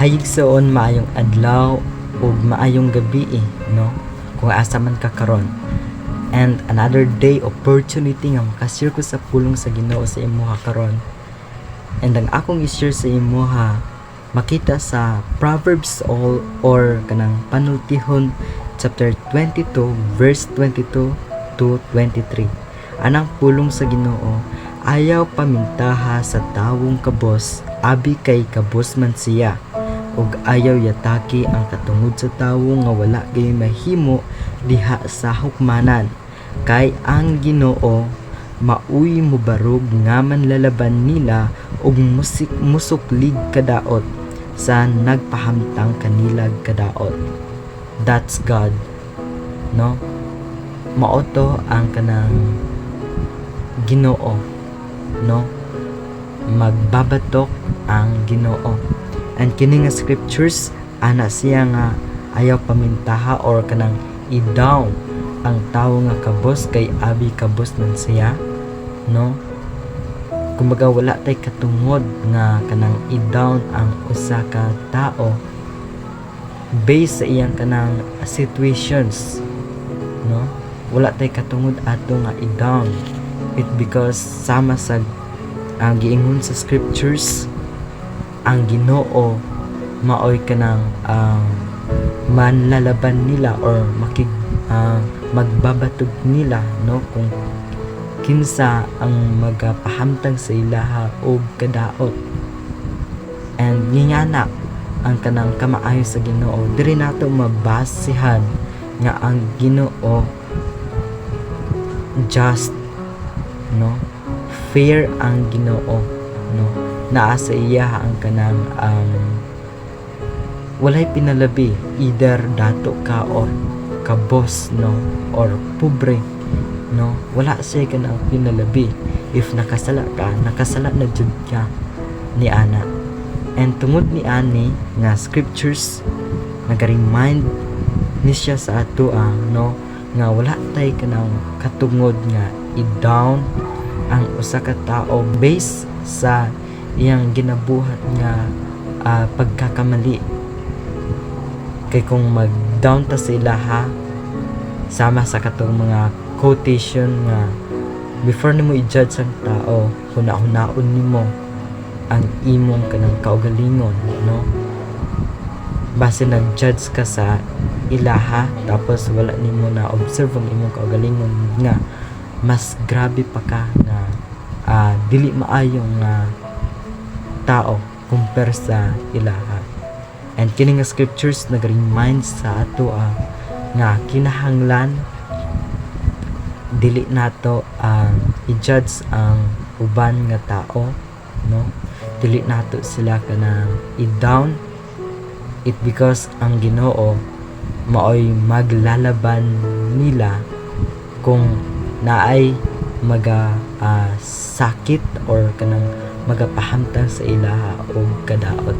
Hayigsoon maayong adlaw ug maayong gabi no kung asa man ka karon. And another day opportunity nga makasir ko sa pulong sa Ginoo sa imuha karon. And ang akong i-share sa imuha makita sa Proverbs all or kanang panultihon chapter 22 verse 22 to 23. Anang pulong sa Ginoo, ayaw pamintaha sa tawong kabos, abi kay kabos man siya. Ug ayaw yataki ang katungod sa tawo nga wala gay mahimo diha sa hukmanan. Kay ang Ginoo mauy mubarog nga manlalaban nila ug musuklig kadaot sa nagpahamtang kanilag kadaot. That's God, no? Maoto ang kanang Ginoo, no? Magbabatok ang Ginoo. And kini nga scriptures ana siya nga ayaw pamintaha or kanang i-down ang tawo nga kabos kay abi kabos man siya, no? Kumbaga wala tay katungod nga kanang i-down ang usa ka tao based sa iyang kanang situations, no? Wala tay katungod ato nga i-down it because sama sa ang giingon sa scriptures ang Ginoo maoy kanang manlalaban nila or magbabatog nila, no, kung kinsa ang magapahamtang sa ilaha og kadaot. And ngingana ang kanang kamaayo sa Ginoo diri nato mabasihan nga ang Ginoo just, no, fair ang Ginoo, no, naa sa iya ang kanang walay pinalabi either dato ka or kabos, no, or pobre, no, wala siya kanang pinalabi. If nakasala ka, nakasala na jud ka ni ana. And tungod ni ani nga scriptures nag-remind ni siya sa ato no, nga wala tay kanang katungod nga i-down ang usa ka tao based sa iyang ginabuhat nga pagkakamali. Kay kung mag-down ta sa ilaha sama sa katong mga quotation nga before nimo i-judge ang tao, huna-hunaon nimo ang imong kanang kaugalingon, no? Base nag-judge ka sa ilaha tapos wala nimo na observe ang imong kaugalingon nga mas grabe pa ka nga dili maayong tao compare sa ilaha. And kini nga scriptures nag-remind sa ato nga kinahanglan dili nato i-judge ang uban nga tao, no, dili nato sila kanang i-down it because ang Ginoo maoy maglalaban nila kung naay sakit or kanang magapahamtang sa ilaha o kadaot.